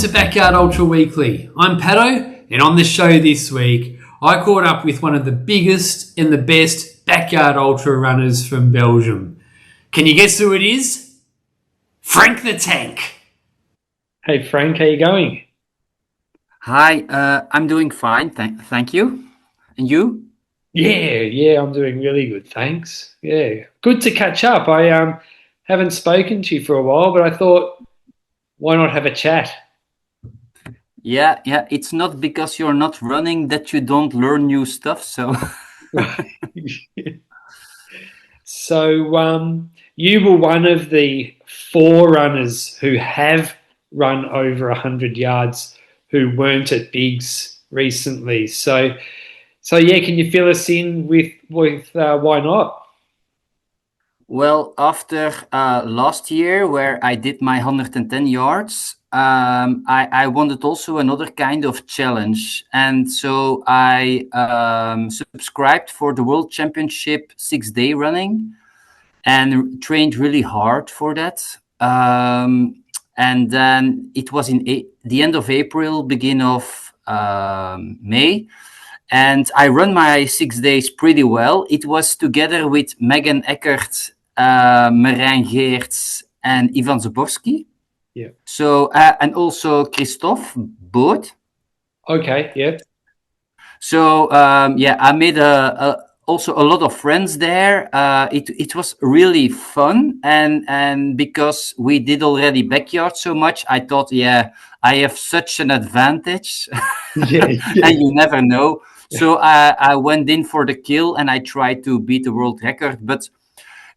to Backyard Ultra Weekly. I'm Pato, and on the show this week, I caught up with one of the biggest and the best backyard ultra runners from Belgium. Can you guess who it is? Frank the Tank. Hey Frank, how you going? Hi, I'm doing fine, thank you. And you? Yeah, I'm doing really good, thanks. Yeah, good to catch up. I haven't spoken to you for a while, but I thought, why not have a chat? Yeah, it's not because you're not running that you don't learn new stuff, so Right. You were one of the four runners who have run over 100 yards who weren't at Bigs recently. So yeah, can you fill us in with why not? well, after last year where I did my 110 yards, I wanted also another kind of challenge. And so I subscribed for the World Championship 6-day running and trained really hard for that. And then it was in the end of April, beginning of May. And I run my 6 days pretty well. It was together with Megan Eckert, Marijn Geerts, and Ivan Zaborski. Yeah. So, and also Christophe Boot. Okay, yeah. So, I made also a lot of friends there. It was really fun. And because we did already backyard so much, I thought, I have such an advantage. Yeah, And you never know. So I went in for the kill and I tried to beat the world record, but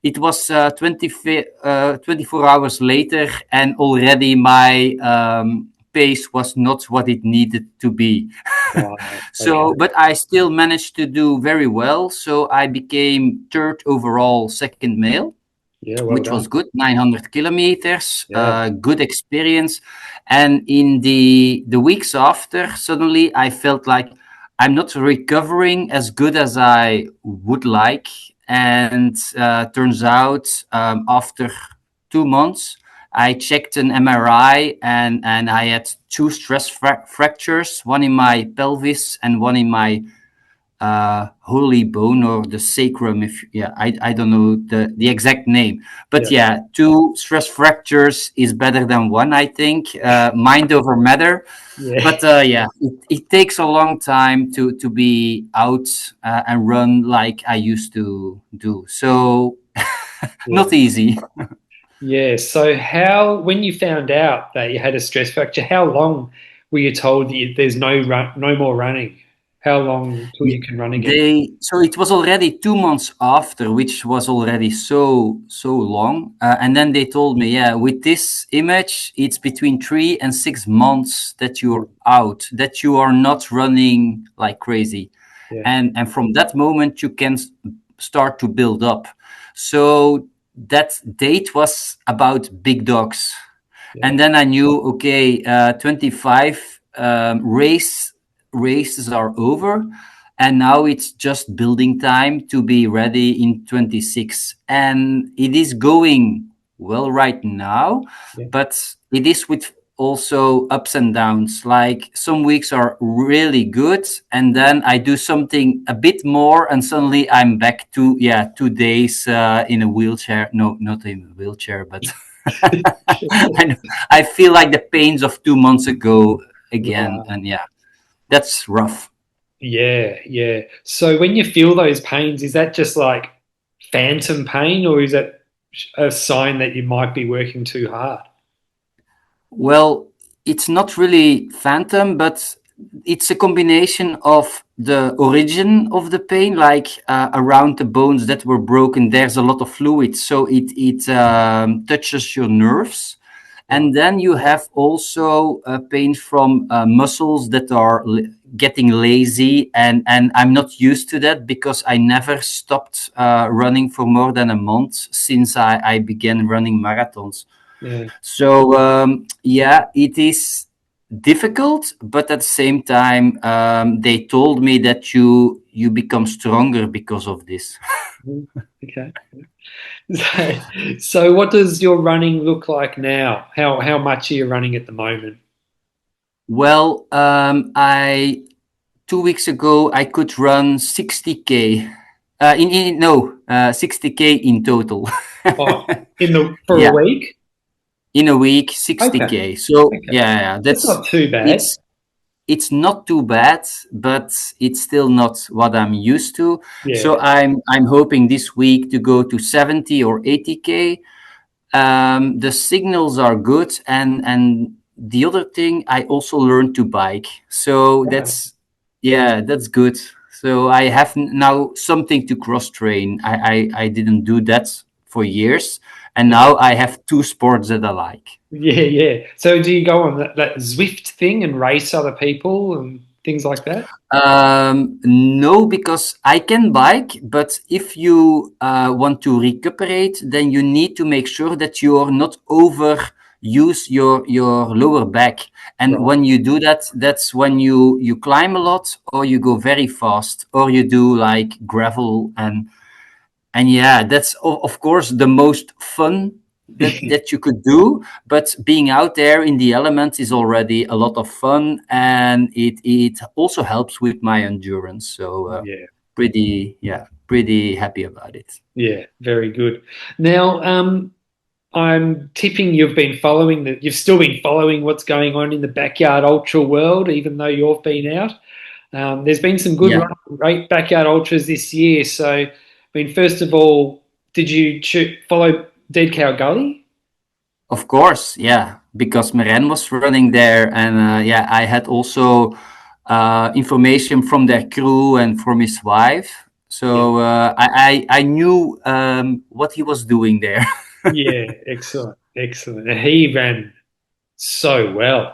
it was 24 hours later and already my pace was not what it needed to be. Wow, So, okay. but I still managed to do very well. So I became third overall, second male, Yeah, well which was done. good. 900 kilometers, Yeah. good experience. And in the weeks after, suddenly I felt like I'm not recovering as good as I would like. And turns out after 2 months, I checked an MRI and I had two stress fractures, one in my pelvis and one in my holy bone or the sacrum. I don't know the exact name, but Yeah. two stress fractures is better than one, I think. Mind over matter. Yeah. But it takes a long time to be out and run like I used to do. So Yeah. not easy. Yeah. So when you found out that you had a stress fracture, how long were you told that there's no more running? How long till Yeah, you can run again? so it was already 2 months after, which was already so long. And then they told me, with this image, it's between 3 and 6 months that you're out, that you are not running like crazy. Yeah. And from that moment you can start to build up. So that date was about big dogs. Yeah. And then I knew, okay, 25 races are over, and now it's just building time to be ready in 26. And it is going well right now, Yeah. but it is with also ups and downs. Like some weeks are really good, and then I do something a bit more, and suddenly I'm back to 2 days in a wheelchair. No, not in a wheelchair, but I feel like the pains of 2 months ago again, Right. and that's rough. Yeah. So when you feel those pains, is that just like phantom pain, or is that a sign that you might be working too hard? Well, it's not really phantom, but it's a combination of the origin of the pain, like around the bones that were broken. There's a lot of fluid, so it touches your nerves. Right. And then you have also pain from muscles that are getting lazy, and I'm not used to that because I never stopped running for more than a month since I began running marathons. Yeah. So it is difficult, but at the same time, they told me that you become stronger because of this. Mhm. Okay. So what does your running look like now? How much are you running at the moment? Well, I 2 weeks ago I could run 60K. In no 60K in total. Oh, for a Yeah, week? in a week Okay. 60K. So Okay. yeah, That's not too bad. it's it's not too bad, but it's still not what I'm used to. So Yeah. I'm hoping this week to go to 70 or 80K. The signals are good, and the other thing, I also learned to bike. So Right. that's good. So I have now something to cross train. I didn't do that for years, and Yeah. now I have two sports that I like. Yeah, yeah. So do you go on that Zwift thing and race other people and things like that? No, because I can bike, but if you want to recuperate, then you need to make sure that you are not overuse your lower back. And Right. when you do that, that's when you climb a lot, or you go very fast, or you do like gravel, and yeah, that's of course the most fun that you could do. But being out there in the elements is already a lot of fun, and it also helps with my endurance. So Yeah. pretty happy about it. Yeah. Very good. Now, I'm tipping you've still been following what's going on in the backyard ultra world, even though you've been out. There's been some good Yeah. great backyard ultras this year. So, I mean, first of all, did you follow Dead Cow Gully? Of course, yeah, because Meren was running there, and yeah, I had also information from their crew and from his wife. Yeah. So I knew what he was doing there. Yeah. Excellent. Excellent. And he ran so well.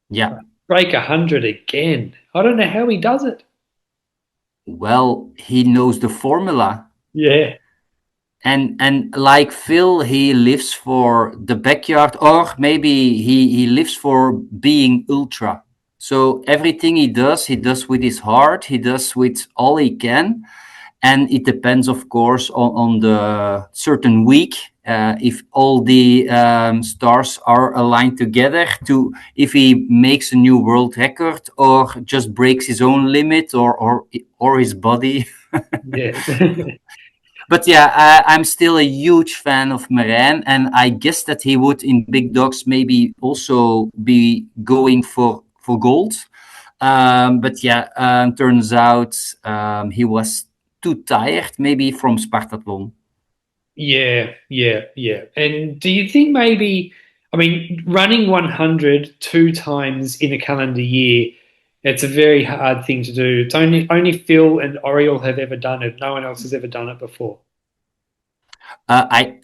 Yeah. Break 100 again. I don't know how he does it. Well, he knows the formula. Yeah. And like Phil, he lives for the backyard, or maybe he lives for being ultra. So everything he does with his heart, he does with all he can. And it depends, of course, on the certain week. If all the stars are aligned together, to if he makes a new world record or just breaks his own limit, or his body. Yeah. But yeah, I'm still a huge fan of Maran, and I guess that he would in big dogs maybe also be going for gold. But yeah, turns out he was too tired, maybe from Spartathlon. Yeah, yeah, yeah. And do you think maybe, I mean, running 100 two times in a calendar year, it's a very hard thing to do. It's only Phil and Oriole have ever done it. No one else has ever done it before. I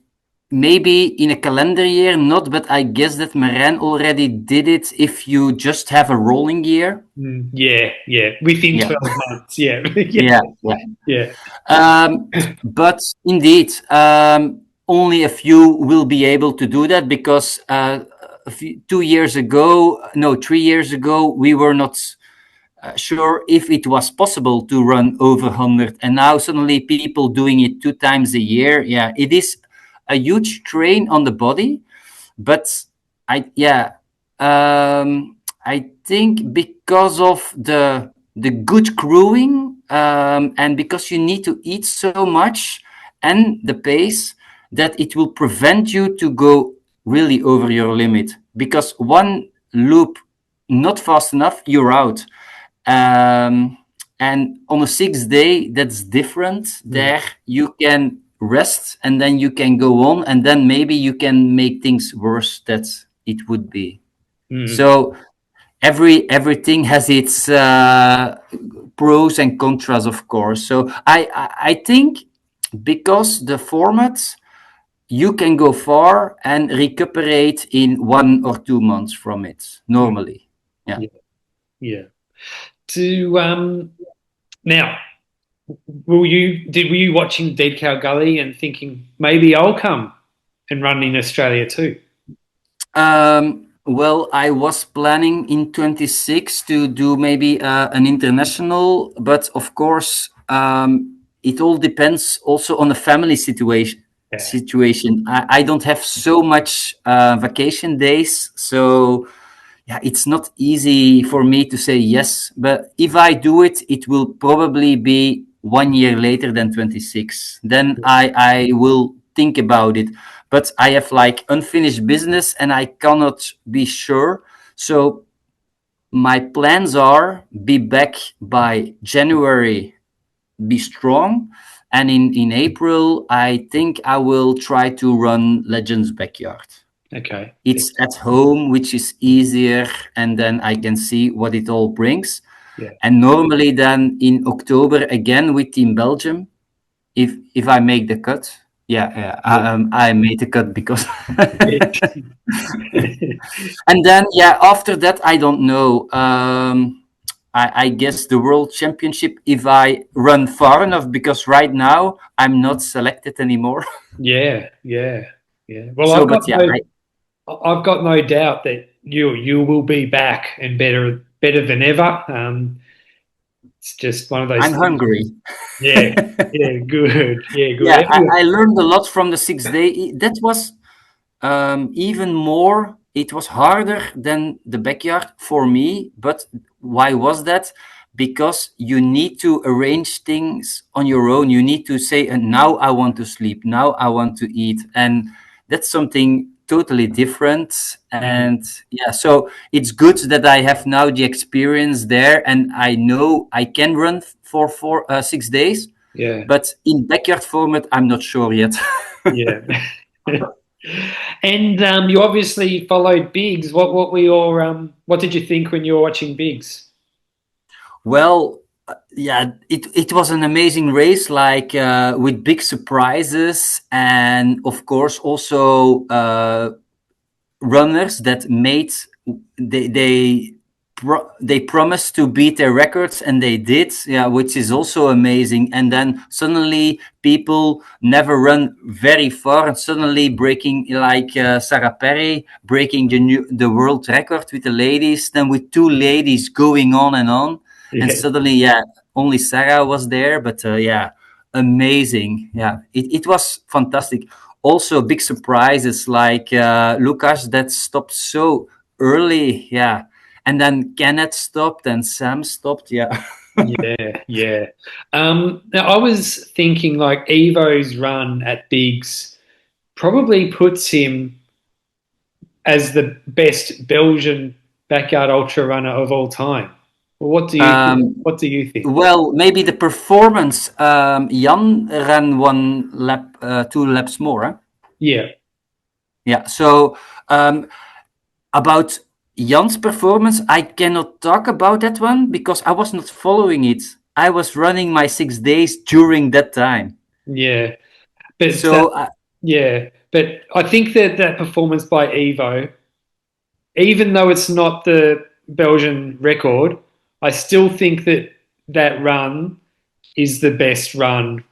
maybe in a calendar year not, but I guess that Maran already did it. If you just have a rolling year, Yeah, yeah. Within yeah, 12 months. Yeah. Yeah. yeah, yeah. Yeah. But indeed, only a few will be able to do that because 2 years ago, no, 3 years ago, we were not sure if it was possible to run over 100. And now suddenly people doing it 2 times a year. Yeah, it is a huge strain on the body. But yeah, I think because of the good crewing, and because you need to eat so much and the pace, that it will prevent you to go really over your limit. Because one loop not fast enough, you're out. Um, and on a 6th day, that's different. Mm, There you can rest and then you can go on, and then maybe you can make things worse that it would be. mm, So everything has its pros and contras, of course. So I think because the format, you can go far and recuperate in 1 or 2 months from it mm. normally. Yeah. Yeah, yeah. To now, were you watching Dead Cow Gully and thinking maybe I'll come and run in Australia too? Well, I was planning in 26 to do maybe an international, but of course, it all depends also on the family situation. Yeah. I don't have so much vacation days, so yeah, it's not easy for me to say yes, but if I do it, it will probably be 1 year later than 26. Then I will think about it. But I have like unfinished business and I cannot be sure. So my plans are be back by January, be strong. And in April, I think I will try to run Legends Backyard. Okay. It's at home, which is easier, and then I can see what it all brings. Yeah. And normally then in October again with Team Belgium, if I make the cut, I made the cut because and then after that I don't know. I guess the World Championship if I run far enough because right now I'm not selected anymore. Yeah, yeah, yeah. Well, So, but yeah, I've got no doubt that you will be back and better than ever. It's just one of those I'm things. hungry. Yeah, yeah, good, yeah, good. Yeah, I learned a lot from the 6 day. That was even more. It was harder than the backyard for me. But why was that? Because you need to arrange things on your own. You need to say, now I want to sleep. Now I want to eat. And that's something totally different. And so it's good that I have now the experience there and I know I can run for 6 days. Yeah, But in backyard format, I'm not sure yet. yeah. And you obviously followed Biggs. What were your what did you think when you were watching Biggs? Well, it was an amazing race, like with big surprises, and of course also runners that made they promised to beat their records and they did, which is also amazing. And then suddenly people never run very far and suddenly breaking, like Sarah Perry breaking the world record with the ladies, then with two ladies going on and on. And Yeah, suddenly only Sarah was there, but amazing. It was fantastic. Also big surprises like Lucas that stopped so early, and then Kenneth stopped and Sam stopped. yeah, yeah. Now I was thinking like Evo's run at Biggs probably puts him as the best Belgian backyard ultra runner of all time. What do you think? um, What do you think? well, maybe the performance. Jan ran 1 lap, 2 laps more. Huh? Yeah, So about Jan's performance, I cannot talk about that one because I was not following it. I was running my 6 days during that time. yeah, but So yeah, but I think that that performance by Evo, even though it's not the Belgian record, I still think that that run is the best run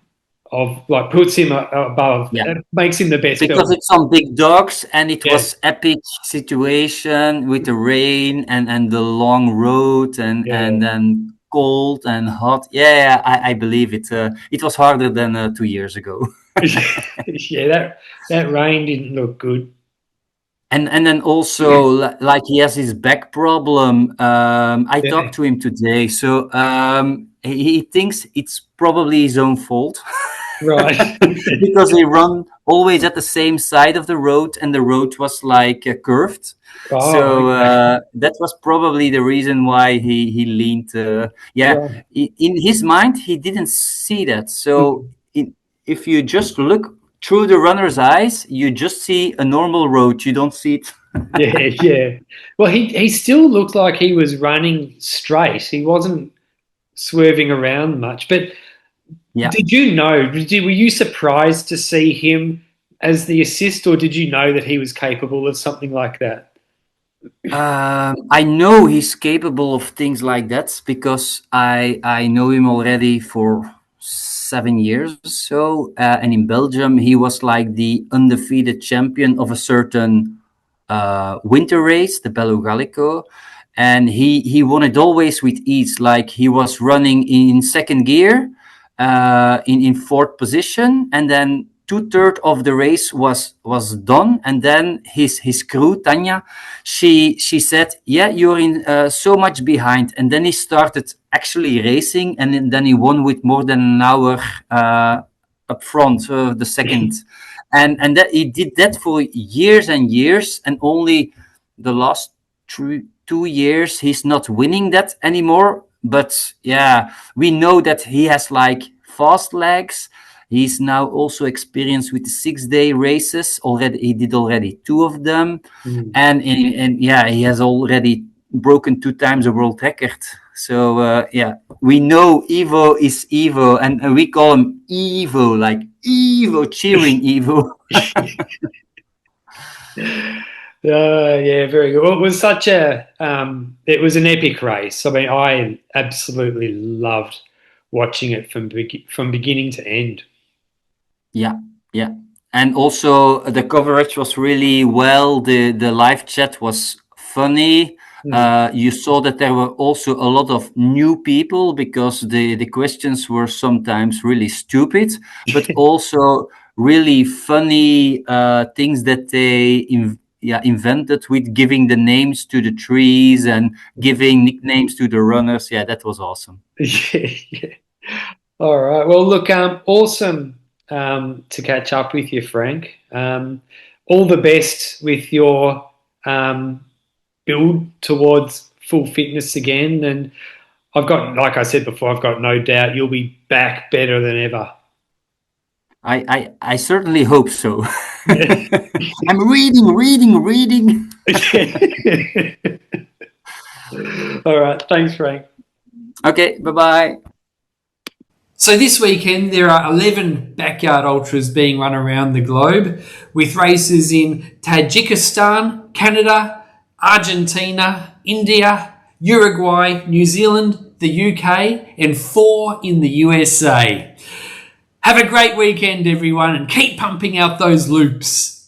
of like puts him above, makes him the best because Belgian. it's on big dogs and it Yeah, was epic situation with the rain and the long road and yeah. then cold and hot. I believe it. It was harder than 2 years ago. Yeah, that rain didn't look good. And then also like he has his back problem. I Yeah, talked to him today, so he thinks it's probably his own fault. right. Because he run always at the same side of the road and the road was like curved, Oh, so okay. that was probably the reason why he leaned Right. in his mind he didn't see that. So if you just look through the runner's eyes you just see a normal road, you don't see it. Yeah, yeah. Well, he still looked like he was running straight. He wasn't swerving around much. But Yeah. did you know? Were you surprised to see him as the assist, or did you know that he was capable of something like that? I know he's capable of things like that because I know him already for 7 years or so. And in Belgium, he was like the undefeated champion of a certain winter race, the Bello Gallico. And he won it always with ease. Like he was running in second gear, in fourth position, and then 2/3 of the race was done, and then his crew, Tanya, she said, "Yeah, you're in so much behind." And then he started actually racing, and then he won with more than an hour up front, the second. And that he did that for years and years, and only the last 2 years he's not winning that anymore. But yeah, we know that he has like fast legs. He's now also experienced with the 6-day races already. He did already 2 of them, and yeah, he has already broken 2 times a world record. So yeah, we know Evo is Evo, and we call him Evo, like Evo, cheering Evo. Yeah, very good. Well, it was such a it was an epic race. I mean, I absolutely loved watching it from beginning to end. Yeah, yeah. And also the coverage was really well. The live chat was funny. You saw that there were also a lot of new people because the questions were sometimes really stupid, but also really funny things that they invented with giving the names to the trees and giving nicknames to the runners. Yeah, that was awesome. Yeah. All right. Well, look, awesome to catch up with you, Frank. All the best with your build towards full fitness again. And like I said before, I've got no doubt you'll be back better than ever. I certainly hope so. I'm reading. All right. Thanks, Frank. Okay, bye-bye. So this weekend there are 11 backyard ultras being run around the globe, with races in Tajikistan, Canada, Argentina, India, Uruguay, New Zealand, the UK, and 4 in the USA. Have a great weekend, everyone, and keep pumping out those loops.